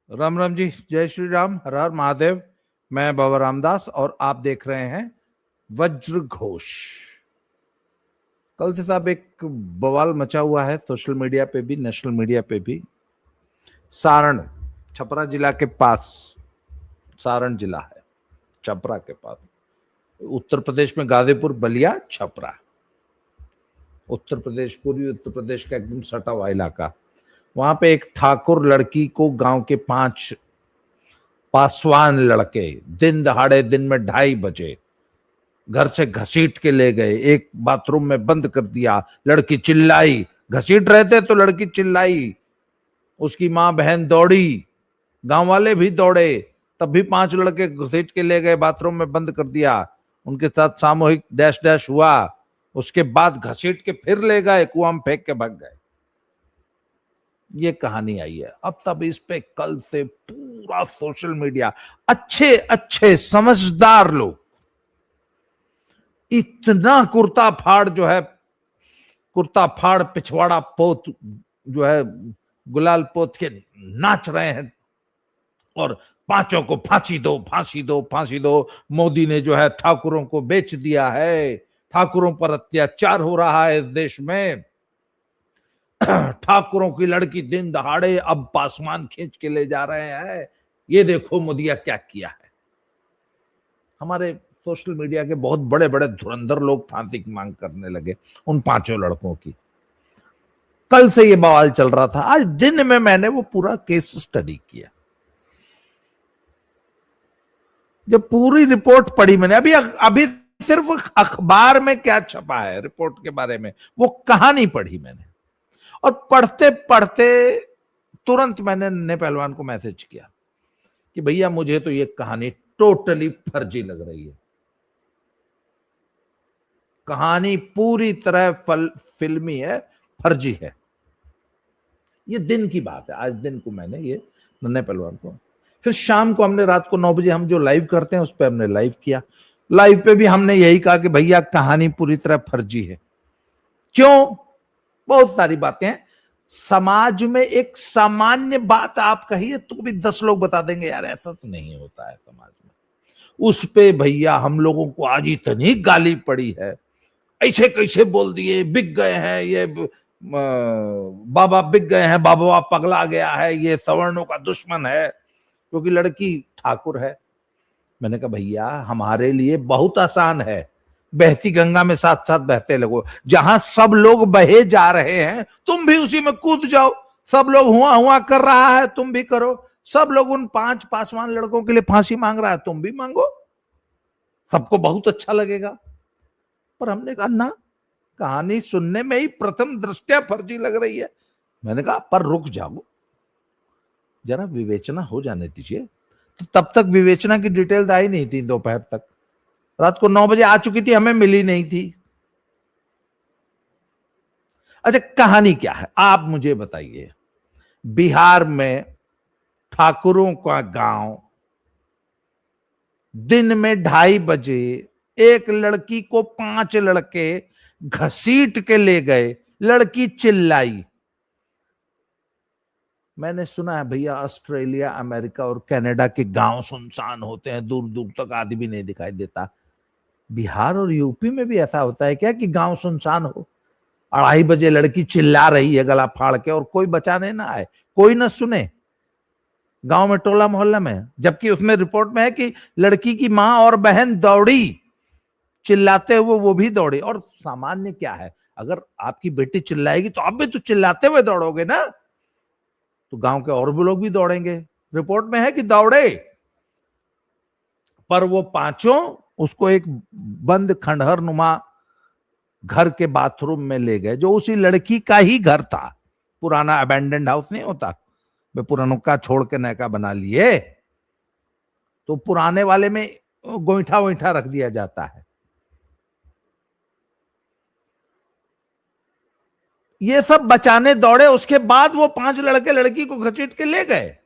राम राम जी, जय श्री राम, हर हर महादेव। मैं बाबा रामदास और आप देख रहे हैं वज्र घोष। कल से साहब एक बवाल मचा हुआ है सोशल मीडिया पे भी, नेशनल मीडिया पे भी। सारण, छपरा जिला के पास सारण जिला है, छपरा के पास। उत्तर प्रदेश में गाजीपुर, बलिया, छपरा, उत्तर प्रदेश, पूर्वी उत्तर प्रदेश का एकदम सटा हुआ इलाका। वहां पे एक ठाकुर लड़की को गांव के 5 पासवान लड़के दिन दहाड़े, दिन में 2:30 बजे घर से घसीट के ले गए, एक बाथरूम में बंद कर दिया। लड़की चिल्लाई, घसीट रहे थे तो लड़की चिल्लाई, उसकी मां बहन दौड़ी, गांव वाले भी दौड़े, तब भी 5 लड़के घसीट के ले गए, बाथरूम में बंद कर दिया। उनके साथ सामूहिक डैश डैश हुआ। उसके बाद घसीट के फिर ले गए, कुआं में फेंक के भाग गए। ये कहानी आई है। अब तब इस पे कल से पूरा सोशल मीडिया, अच्छे अच्छे समझदार लोग, इतना कुर्ता फाड़ जो है, कुर्ता फाड़ पिछवाड़ा पोत जो है, गुलाल पोत के नाच रहे हैं और 5 को फांसी दो, फांसी दो, फांसी दो। मोदी ने जो है ठाकुरों को बेच दिया है, ठाकुरों पर अत्याचार हो रहा है इस देश में। ठाकुरों की लड़की दिन दहाड़े अब पासवान खींच के ले जा रहे हैं। ये देखो मोदिया क्या किया है। हमारे सोशल मीडिया के बहुत बड़े बड़े धुरंधर लोग फांसी की मांग करने लगे उन 5 लड़कों की। कल से ये बवाल चल रहा था। आज दिन में मैंने वो पूरा केस स्टडी किया। जब पूरी रिपोर्ट पढ़ी मैंने, अभी अभी सिर्फ अखबार में क्या छपा है रिपोर्ट के बारे में, वो कहानी पढ़ी मैंने। और पढ़ते पढ़ते तुरंत मैंने नन्हे पहलवान को मैसेज किया कि भैया मुझे तो ये कहानी टोटली फर्जी लग रही है। कहानी पूरी तरह फिल्मी है, फर्जी है। ये दिन की बात है, आज दिन को मैंने ये नन्हे पहलवान को। फिर शाम को हमने, रात को 9 बजे हम जो लाइव करते हैं उस पर हमने लाइव किया। लाइव पे भी हमने यही कहा कि भैया कहानी पूरी तरह फर्जी है। क्यों? बहुत सारी बातें हैं। समाज में एक सामान्य बात आप कहिए तो भी 10 लोग बता देंगे यार ऐसा तो नहीं होता है समाज में। उस पे भैया हम लोगों को आज इतनी गाली पड़ी है, ऐसे कैसे बोल दिए, बिक गए हैं ये बाबा, बिक गए हैं बाबा, पगला गया है, ये सवर्णों का दुश्मन है क्योंकि लड़की ठाकुर है। मैंने कहा भैया हमारे लिए बहुत आसान है, बहती गंगा में साथ साथ बहते लगो। जहां सब लोग बहे जा रहे हैं तुम भी उसी में कूद जाओ। सब लोग हुआ हुआ कर रहा है तुम भी करो। सब लोग उन 5 पासवान लड़कों के लिए फांसी मांग रहा है तुम भी मांगो, सबको बहुत अच्छा लगेगा। पर हमने कहा ना, कहानी सुनने में ही प्रथम दृष्टया फर्जी लग रही है। मैंने कहा पर रुक जाओ, जरा विवेचना हो जाने दीजिए। तो तब तक विवेचना की डिटेल्स आई नहीं थी। दोपहर तक, रात को 9 बजे आ चुकी थी, हमें मिली नहीं थी। अच्छा कहानी क्या है आप मुझे बताइए। बिहार में ठाकुरों का गांव, दिन में 2:30 बजे एक लड़की को 5 लड़के घसीट के ले गए। लड़की चिल्लाई। मैंने सुना है भैया ऑस्ट्रेलिया, अमेरिका और कनाडा के गांव सुनसान होते हैं, दूर दूर तक आदमी नहीं दिखाई देता। बिहार और यूपी में भी ऐसा होता है क्या कि गांव सुनसान हो? 2:30 बजे लड़की चिल्ला रही है गला फाड़ के और कोई बचाने ना आए, कोई ना सुने गांव में, टोला मोहल्ला में। जबकि उसमें रिपोर्ट में है कि लड़की की मां और बहन दौड़ी चिल्लाते हुए, वो भी दौड़ी। और सामान्य क्या है, अगर आपकी बेटी चिल्लाएगी तो आप भी तो चिल्लाते हुए दौड़ोगे ना, तो गांव के और भी लोग भी दौड़ेंगे। रिपोर्ट में है कि दौड़े। पर वो 5 उसको एक बंद खंडहर नुमा घर के बाथरूम में ले गए, जो उसी लड़की का ही घर था। पुराना अबेंडेंड हाउस नहीं होता, वे पुरानों का छोड़ के नया बना लिए, तो पुराने वाले में गोईठा वोईठा रख दिया जाता है। ये सब बचाने दौड़े, उसके बाद वो 5 लड़के लड़की को घसीट के ले गए।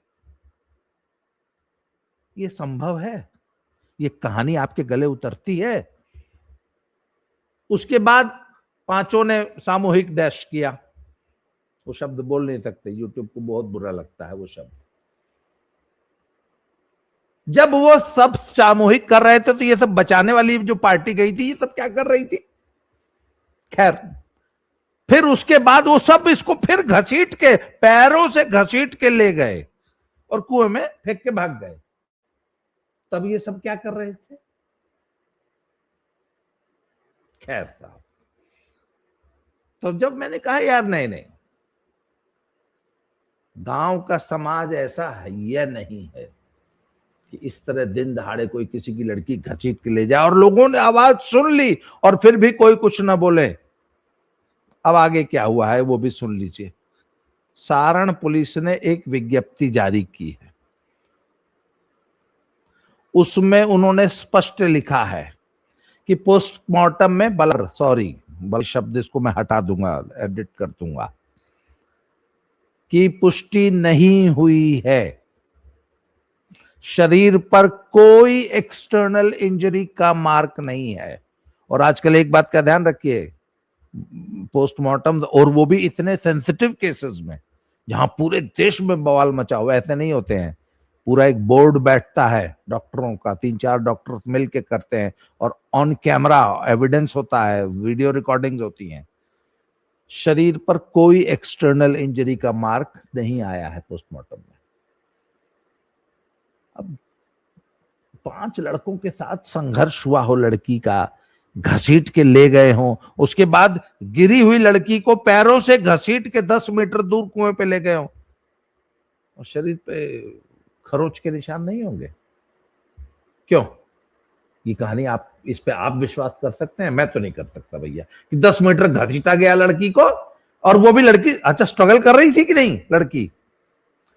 ये संभव है? ये कहानी आपके गले उतरती है? उसके बाद 5 ने सामूहिक डैश किया। वो शब्द बोल नहीं सकते, यूट्यूब को बहुत बुरा लगता है वो शब्द। जब वो सब सामूहिक कर रहे थे तो ये सब बचाने वाली जो पार्टी गई थी ये सब क्या कर रही थी? खैर, फिर उसके बाद वो सब इसको फिर घसीट के, पैरों से घसीट के ले गए और कुएं में फेंक के भाग गए। तब ये सब क्या कर रहे थे? खैर साहब, तो जब मैंने कहा यार नहीं नहीं, गांव का समाज ऐसा है या नहीं है कि इस तरह दिन दहाड़े कोई किसी की लड़की घसीट के ले जाए, और लोगों ने आवाज सुन ली और फिर भी कोई कुछ ना बोले। अब आगे क्या हुआ है वो भी सुन लीजिए। सारण पुलिस ने एक विज्ञप्ति जारी की है, उसमें उन्होंने स्पष्ट लिखा है कि पोस्टमार्टम में बल शब्द इसको मैं हटा दूंगा, एडिट कर दूंगा, की पुष्टि नहीं हुई है। शरीर पर कोई एक्सटर्नल इंजरी का मार्क नहीं है। और आजकल एक बात का ध्यान रखिए, पोस्टमार्टम, और वो भी इतने सेंसिटिव केसेस में जहां पूरे देश में बवाल मचा हुआ, ऐसे नहीं होते हैं। पूरा एक बोर्ड बैठता है डॉक्टरों का, 3-4 डॉक्टर मिलके करते हैं और ऑन कैमरा एविडेंस होता है, वीडियो रिकॉर्डिंग्स होती हैं। शरीर पर कोई एक्सटर्नल इंजरी का मार्क नहीं आया है पोस्टमार्टम में। अब 5 लड़कों के साथ संघर्ष हुआ हो, लड़की का घसीट के ले गए हों, उसके बाद गिरी हुई लड़की को पैरों से घसीट के 10 मीटर दूर कुएं पे ले गए हों, और शरीर पे खरोच के निशान नहीं होंगे? क्यों? ये कहानी आप, इस पे आप विश्वास कर सकते हैं? मैं तो नहीं कर सकता भैया कि 10 मीटर घसीटा गया लड़की को, और वो भी लड़की अच्छा स्ट्रगल कर रही थी कि नहीं लड़की?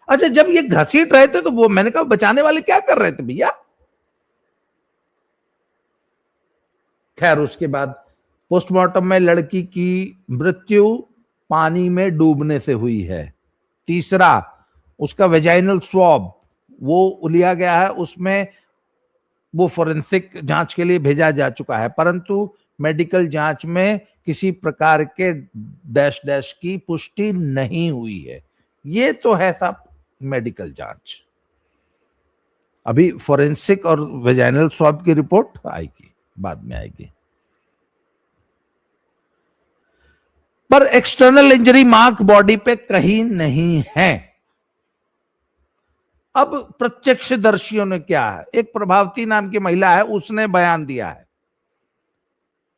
अच्छा, जब ये घसीट रहे थे तो वो, मैंने कहा बचाने वाले क्या कर रहे थे भैया? खैर, उसके बाद पोस्टमार्टम में लड़की की मृत्यु पानी में डूबने से हुई है। तीसरा, उसका वेजाइनल स्वैब वो लिया गया है, उसमें वो फोरेंसिक जांच के लिए भेजा जा चुका है, परंतु मेडिकल जांच में किसी प्रकार के डैश डैश की पुष्टि नहीं हुई है। ये तो है सब मेडिकल जांच। अभी फोरेंसिक और वेजाइनल स्वैब की रिपोर्ट आएगी, बाद में आएगी। पर एक्सटर्नल इंजरी मार्क बॉडी पे कहीं नहीं है। अब प्रत्यक्षदर्शियों ने क्या है, एक प्रभावती नाम की महिला है, उसने बयान दिया है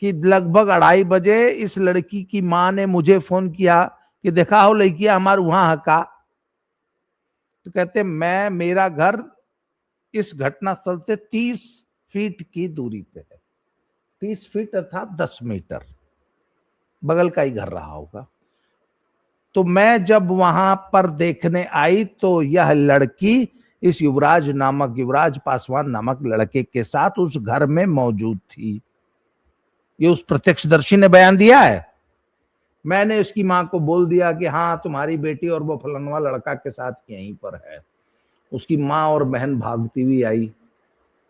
कि लगभग 2:30 बजे इस लड़की की मां ने मुझे फोन किया कि देखा हो लड़की हमारे वहां हका। तो कहते मेरा घर इस घटनास्थल से 30 फीट की दूरी पे है। 30 फीट अर्थात 10 मीटर, बगल का ही घर रहा होगा। तो मैं जब वहां पर देखने आई तो यह लड़की इस युवराज पासवान नामक लड़के के साथ उस घर में मौजूद थी। ये उस प्रत्यक्षदर्शी ने बयान दिया है। मैंने उसकी मां को बोल दिया कि हाँ, तुम्हारी बेटी और वो फलनवा लड़का के साथ यहीं पर है। उसकी मां और बहन भागती हुई आई।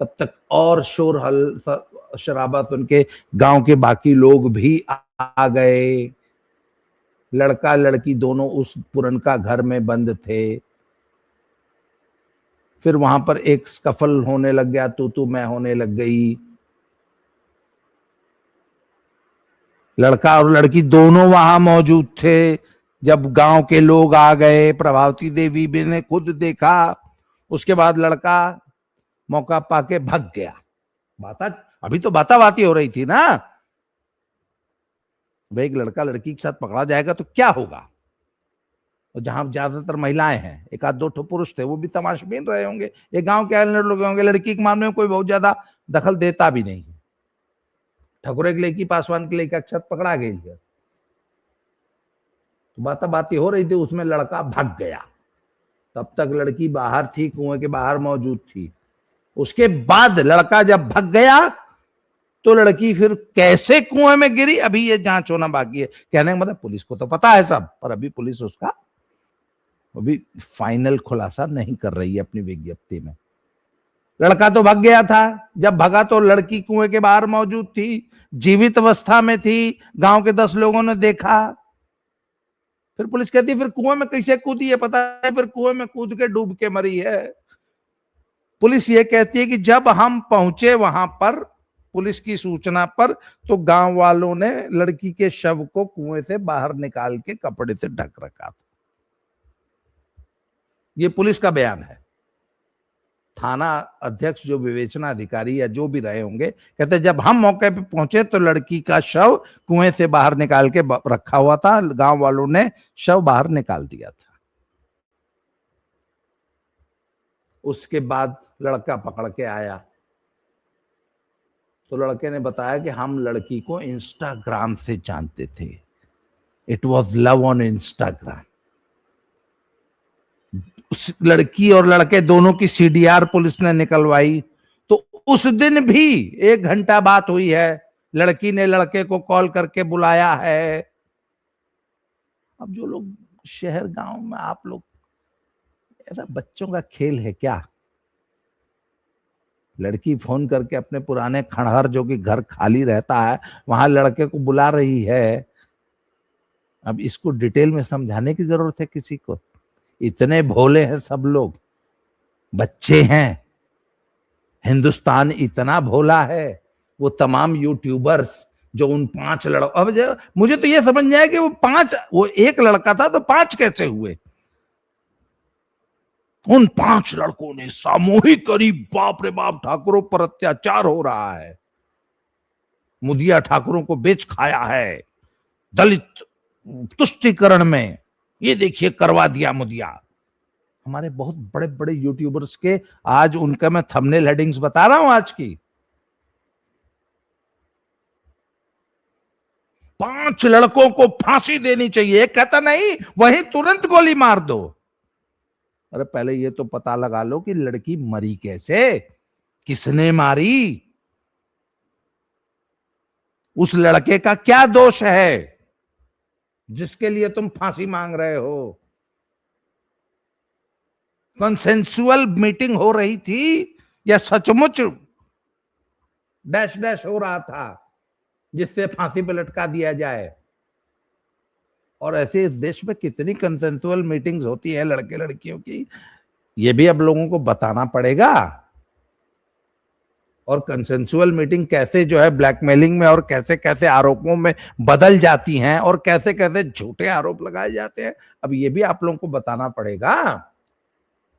तब तक और शोर शराबा सुन के गांव के बाकी लोग भी आ गए। लड़का लड़की दोनों उस पुरनका घर में बंद थे। फिर वहां पर एक स्कफल होने लग गया, तू मैं होने लग गई। लड़का और लड़की दोनों वहां मौजूद थे। जब गांव के लोग आ गए, प्रभावती देवी भी ने खुद देखा। उसके बाद लड़का मौका पाके भाग गया। अभी तो बाताबाती हो रही थी ना, भाई एक लड़का लड़की के साथ पकड़ा जाएगा तो क्या होगा। और जहां ज्यादातर महिलाएं हैं, 1-2 पुरुष थे, वो भी तमाशबीन रहे होंगे। ये गांव के लोग होंगे। लड़की के मामले में कोई बहुत ज्यादा दखल देता भी नहीं। ठकुरे के लेकी पासवान के लेकर अक्षत पकड़ा गई है, तो बाताबाती हो रही थी, उसमें लड़का भाग गया। तब तक लड़की बाहर थी, कुएं के बाहर मौजूद थी। उसके बाद लड़का जब भाग गया तो लड़की फिर कैसे कुएं में गिरी, अभी ये जांच होना बाकी है। कहने का मतलब पुलिस को तो पता है सब, पर अभी पुलिस उसका अभी फाइनल खुलासा नहीं कर रही है अपनी विज्ञप्ति में। लड़का तो भाग गया था, जब भागा तो लड़की कुएं के बाहर मौजूद थी, जीवित अवस्था में थी। गांव के 10 लोगों ने देखा। फिर पुलिस कहती है फिर कुएं में कैसे कूदी है पता है, फिर कुएं में कूद के डूब के मरी है। पुलिस ये कहती है कि जब हम पहुंचे वहां पर पुलिस की सूचना पर, तो गांव वालों ने लड़की के शव को कुएं से बाहर निकाल के कपड़े से ढक रखा था। ये पुलिस का बयान है। थाना अध्यक्ष जो विवेचना अधिकारी या जो भी रहे होंगे, कहते जब हम मौके पे पहुंचे तो लड़की का शव कुएं से बाहर निकाल के रखा हुआ था, गांव वालों ने शव बाहर निकाल दिया था। उसके बाद लड़का पकड़ के आया तो लड़के ने बताया कि हम लड़की को इंस्टाग्राम से जानते थे। It was love on Instagram. उस लड़की और लड़के दोनों की सीडीआर पुलिस ने निकलवाई। तो उस दिन भी 1 घंटा बात हुई है, लड़की ने लड़के को कॉल करके बुलाया है। अब जो लोग शहर गांव में, आप लोग, ऐसा बच्चों का खेल है क्या? लड़की फोन करके अपने पुराने खंडहर, जो कि घर खाली रहता है, वहां लड़के को बुला रही है। अब इसको डिटेल में समझाने की जरूरत है किसी को? इतने भोले हैं सब लोग, बच्चे हैं। हिंदुस्तान इतना भोला है। वो तमाम यूट्यूबर्स जो उन 5 लड़कों, अब मुझे तो ये समझ नहीं आया कि वो 1 लड़का था तो 5 कैसे हुए? उन 5 लड़कों ने सामूहिक करीब, बाप रे बाप, ठाकुरों पर अत्याचार हो रहा है, मुदिया ठाकुरों को बेच खाया है, दलित तुष्टिकरण में ये देखिए करवा दिया मुदिया। हमारे बहुत बड़े बड़े यूट्यूबर्स के आज उनका मैं थंबनेल हेडिंग्स बता रहा हूं आज की। 5 लड़कों को फांसी देनी चाहिए, कहता नहीं वहीं तुरंत गोली मार दो। अरे पहले ये तो पता लगा लो कि लड़की मरी कैसे, किसने मारी, उस लड़के का क्या दोष है जिसके लिए तुम फांसी मांग रहे हो। कंसेंसुअल मीटिंग हो रही थी या सचमुच डैश डैश हो रहा था जिससे फांसी पे लटका दिया जाए? और ऐसे इस देश में कितनी कंसेंसुअल मीटिंग्स होती है लड़के लड़कियों की, ये भी अब लोगों को बताना पड़ेगा। और कंसेंसुअल मीटिंग कैसे जो है ब्लैकमेलिंग में और कैसे कैसे आरोपों में बदल जाती हैं और कैसे कैसे झूठे आरोप लगाए जाते हैं, अब ये भी आप लोगों को बताना पड़ेगा।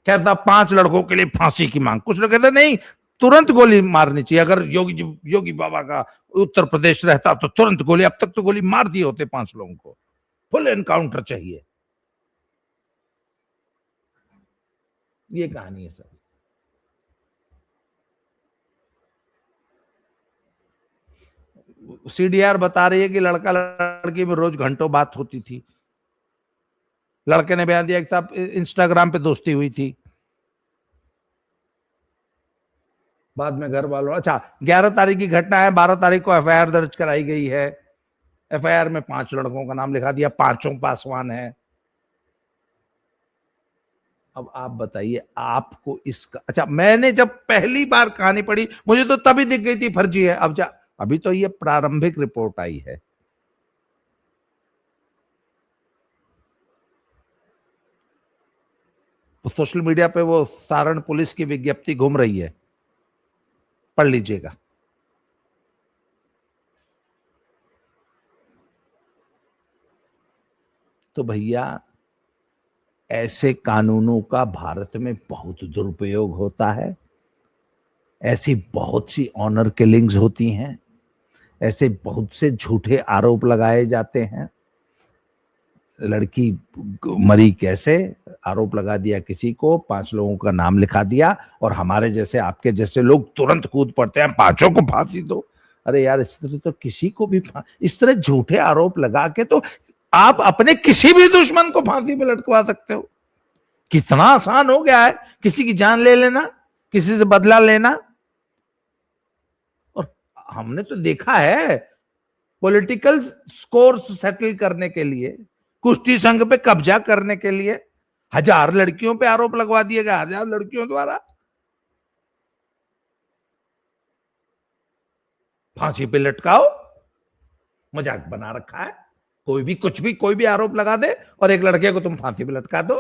कहता 5 लड़कों के लिए फांसी की मांग, कुछ लोग कहते नहीं तुरंत गोली मारनी चाहिए। अगर योगी बाबा का उत्तर प्रदेश रहता तो तुरंत गोली, अब तक तो गोली मार दिए होते 5 लोगों को। फुल एनकाउंटर चाहिए। ये कहानी है सर। सीडीआर बता रही है कि लड़का लड़की में रोज घंटों बात होती थी। लड़के ने बयान दिया कि साहब इंस्टाग्राम पे दोस्ती हुई थी, बाद में घर वालों, अच्छा 11 तारीख की घटना है, 12 तारीख को एफआईआर दर्ज कराई गई है। एफआईआर में 5 लड़कों का नाम लिखा दिया, 5 पासवान है। अब आप बताइए आपको इसका, अच्छा मैंने जब पहली बार कहानी पढ़ी मुझे तो तभी दिख गई थी फर्जी है। अब अभी तो ये प्रारंभिक रिपोर्ट आई है। तो सोशल मीडिया पे वो सारण पुलिस की विज्ञप्ति घूम रही है, पढ़ लीजिएगा। तो भैया ऐसे कानूनों का भारत में बहुत दुरुपयोग होता है। ऐसी बहुत सी ऑनर किलिंग्स होती हैं, ऐसे बहुत से झूठे आरोप लगाए जाते हैं। लड़की मरी कैसे, आरोप लगा दिया किसी को, 5 लोगों का नाम लिखा दिया और हमारे जैसे आपके जैसे लोग तुरंत कूद पड़ते हैं 5 को फांसी दो। अरे यार इस तरह तो किसी को भी इस तरह झूठे आरोप लगा के तो आप अपने किसी भी दुश्मन को फांसी पे लटकवा सकते हो। कितना आसान हो गया है किसी की जान ले लेना, किसी से बदला लेना। और हमने तो देखा है पॉलिटिकल स्कोर्स सेटल करने के लिए, कुश्ती संघ पे कब्जा करने के लिए 1000 लड़कियों पे आरोप लगवा दिए गए, 1000 लड़कियों द्वारा फांसी पे लटकाओ। मजाक बना रखा है, कोई भी कुछ भी कोई भी आरोप लगा दे और एक लड़के को तुम फांसी पे लटका दो।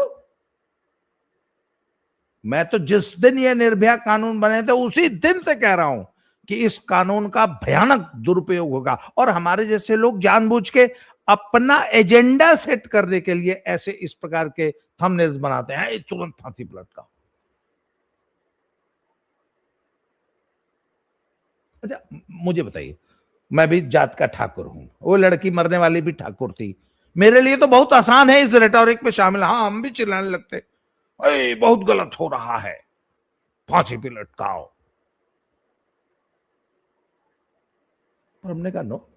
मैं तो जिस दिन ये निर्भया कानून बने थे उसी दिन से कह रहा हूं कि इस कानून का भयानक दुरुपयोग होगा, और हमारे जैसे लोग जानबूझ के अपना एजेंडा सेट करने के लिए ऐसे इस प्रकार के थंबनेल्स बनाते हैं, तुरंत फांसी पर लटकाओ। अच्छा मुझे बताइए, मैं भी जात का ठाकुर हूं, वो लड़की मरने वाली भी ठाकुर थी, मेरे लिए तो बहुत आसान है इस रेटोरिक में शामिल। हाँ, हम भी चिल्लाने लगते, अरे बहुत गलत हो रहा है, फांसी पे लटकाओ। और हमने कहा नो,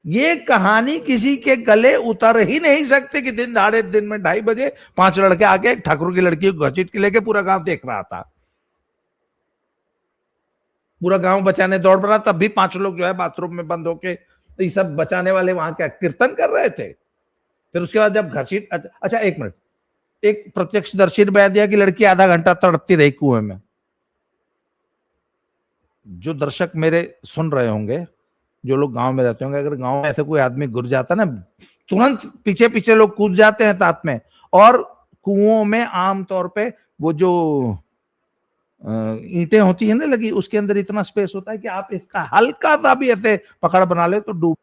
ये कहानी किसी के गले उतर ही नहीं सकती कि दिन दहाड़े दिन में 2:30 बजे 5 लड़के आके एक ठाकुर की लड़की को घसीट के लेके पूरा गांव देख रहा था, पूरा गांव बचाने दौड़ रहा, तब भी 5 लोग जो है बाथरूम में बंद होके, ये सब बचाने वाले वहां क्या कीर्तन कर रहे थे। फिर उसके बाद जब घसीट, अच्छा एक मिनट, एक प्रत्यक्षदर्शी ने बयान दिया कि लड़की आधा घंटा तड़पती रही कुएं में। जो दर्शक मेरे सुन रहे होंगे, जो लोग गांव में रहते होंगे, अगर गांव में ऐसे कोई आदमी गिर जाता ना, तुरंत पीछे पीछे लोग कूद जाते हैं साथ में। और कुओं में आमतौर पे वो जो ईंटें होती है ना लगी, उसके अंदर इतना स्पेस होता है कि आप इसका हल्का सा भी ऐसे पकड़ बना ले तो डूब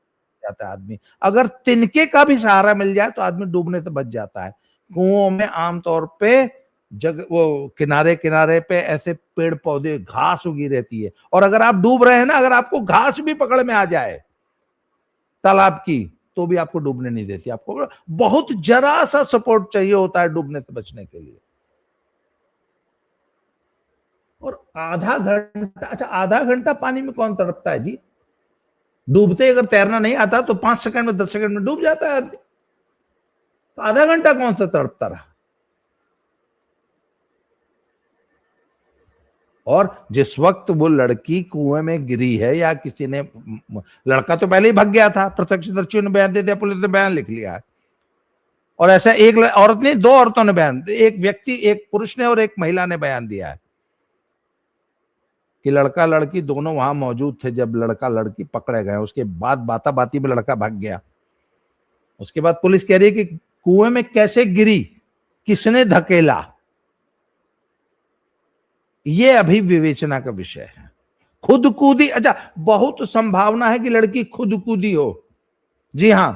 जाता है आदमी। अगर तिनके का भी सहारा मिल जाए तो आदमी डूबने से बच जाता है। कुओं में आमतौर पे वो किनारे किनारे पे ऐसे पेड़ पौधे घास उगी रहती है, और अगर आप डूब रहे हैं ना, अगर आपको घास भी पकड़ में आ जाए तालाब की, तो भी आपको डूबने नहीं देती। आपको बहुत जरा सा सपोर्ट चाहिए होता है डूबने से बचने के लिए। और आधा घंटा, अच्छा आधा घंटा पानी में कौन तड़पता है जी? डूबते अगर तैरना नहीं आता तो 5 सेकंड में 10 सेकंड में डूब जाता है आदमी, तो आधा घंटा कौन सा तड़पता रहा? और जिस वक्त वो लड़की कुएं में गिरी है, या किसी ने, लड़का तो पहले ही भाग गया था, प्रत्यक्षदर्शियों ने बयान दे दिया, पुलिस ने बयान लिख लिया है। और ऐसा एक औरत नहीं, 2 औरतों ने बयान, एक व्यक्ति, एक पुरुष ने और एक महिला ने बयान दिया है कि लड़का लड़की दोनों वहां मौजूद थे जब लड़का लड़की पकड़े गए। उसके बाद बाता बाती में लड़का भाग गया। उसके बाद पुलिस कह रही है कि कुएं में कैसे गिरी, किसने धकेला, ये अभी विवेचना का विषय है। खुद कूदी, अच्छा बहुत संभावना है कि लड़की खुद कूदी हो। जी हां,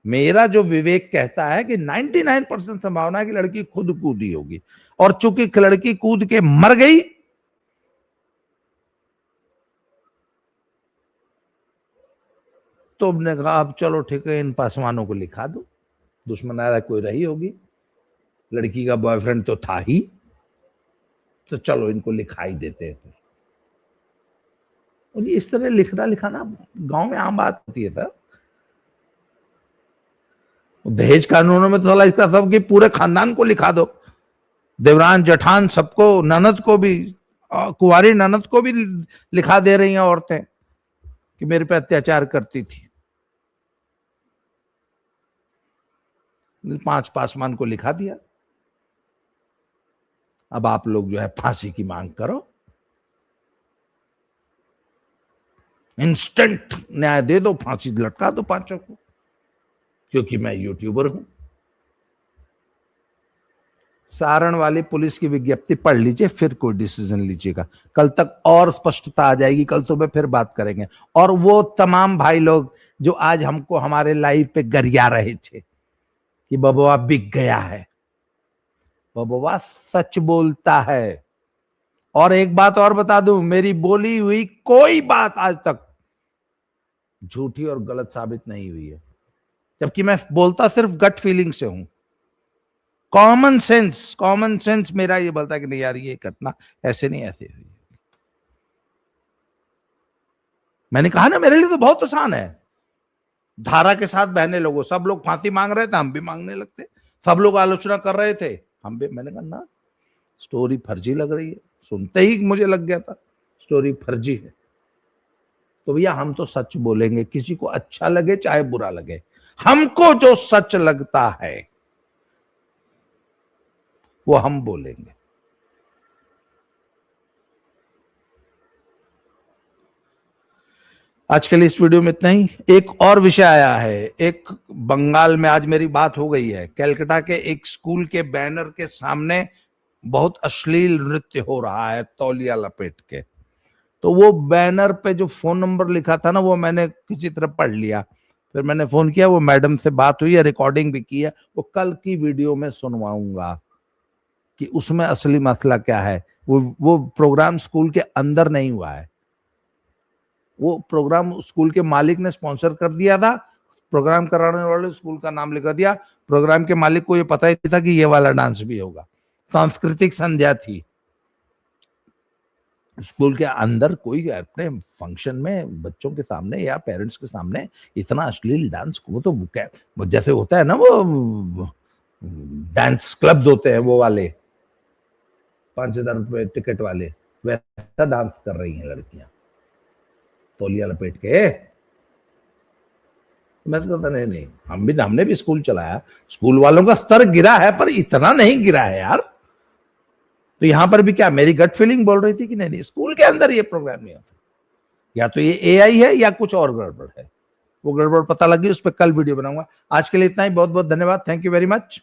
मेरा जो विवेक कहता है कि 99% संभावना है कि लड़की खुद कूदी होगी, और चूंकि लड़की कूद के मर गई, तो हमने कहा अब चलो ठीक है, इन पासवानों को लिखा दो, दुश्मनारा कोई रही होगी, लड़की का बॉयफ्रेंड तो था ही, तो चलो इनको लिखाई देते हैं। और इस तरह लिखना लिखाना गांव में आम बात होती है सर। दहेज कानूनों में तो साला इसका सब कि पूरे खानदान को लिखा दो, देवरान जेठान सबको, ननद को भी, कुंवारी ननद को भी लिखा दे रही हैं औरतें कि मेरे पे अत्याचार करती थी। 5 पासवान को लिखा दिया। अब आप लोग जो है फांसी की मांग करो, इंस्टेंट न्याय दे दो, फांसी लटका दो 5 को, क्योंकि मैं यूट्यूबर हूं। सारण वाली पुलिस की विज्ञप्ति पढ़ लीजिए, फिर कोई डिसीजन लीजिएगा। कल तक और स्पष्टता आ जाएगी, कल सुबह फिर बात करेंगे। और वो तमाम भाई लोग जो आज हमको हमारे लाइव पे गरिया रहे थे कि बबुआ बिक गया है, बबुआ सच बोलता है। और एक बात और बता दूं, मेरी बोली हुई कोई बात आज तक झूठी और गलत साबित नहीं हुई है, जबकि मैं बोलता सिर्फ गट फीलिंग से हूं। कॉमन सेंस मेरा ये बोलता है कि नहीं यार, ये घटना ऐसे नहीं, ऐसे हुई। मैंने कहा ना, मेरे लिए तो बहुत आसान है। धारा के साथ बहने लोगों, सब लोग फांसी मांग रहे थे, हम भी मांगने लगते। सब लोग आलोचना कर रहे थे, हम भी। मैंने कहा ना, स्टोरी फर्जी लग रही है। सुनते ही मुझे लग गया था स्टोरी फर्जी है। तो भैया हम तो सच बोलेंगे, किसी को अच्छा लगे चाहे बुरा लगे, हमको जो सच लगता है वो हम बोलेंगे। आज के लिए इस वीडियो में इतना ही। एक और विषय आया है, एक बंगाल में आज मेरी बात हो गई है, कलकत्ता के एक स्कूल के बैनर के सामने बहुत अश्लील नृत्य हो रहा है तौलिया लपेट के। तो वो बैनर पे जो फोन नंबर लिखा था ना, वो मैंने किसी तरह पढ़ लिया, फिर मैंने फोन किया, वो मैडम से बात हुई है, रिकॉर्डिंग भी की है, वो कल की वीडियो में सुनवाऊंगा कि उसमें असली मसला क्या है। वो प्रोग्राम स्कूल के अंदर नहीं हुआ है, वो प्रोग्राम स्कूल के मालिक ने स्पॉन्सर कर दिया था, प्रोग्राम कराने वाले स्कूल का नाम लिखा दिया, प्रोग्राम के मालिक को ये पता ही नहीं था कि ये वाला डांस भी होगा। सांस्कृतिक संध्या थी स्कूल के अंदर, कोई अपने फंक्शन में बच्चों के सामने या पेरेंट्स के सामने इतना अश्लील डांस, वो तो वो जैसे होता है ना, वो डांस क्लब्स होते हैं वो वाले 5,000 रुपए टिकट वाले, वैसा डांस कर रही हैं लड़कियां तौलिया लपेट के। मैं तो कहता नहीं, हमने भी स्कूल चलाया, स्कूल वालों का स्तर गिरा है पर इतना नहीं गिरा है यार। तो यहां पर भी क्या मेरी गट फीलिंग बोल रही थी कि नहीं स्कूल के अंदर ये प्रोग्राम नहीं होता, या तो ये एआई है या कुछ और गड़बड़ है। वो गड़बड़ पता लगी, उस पर कल वीडियो बनाऊंगा। आज के लिए इतना ही, बहुत बहुत धन्यवाद, थैंक यू वेरी मच।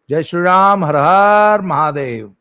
जय श्री राम, हर हर महादेव।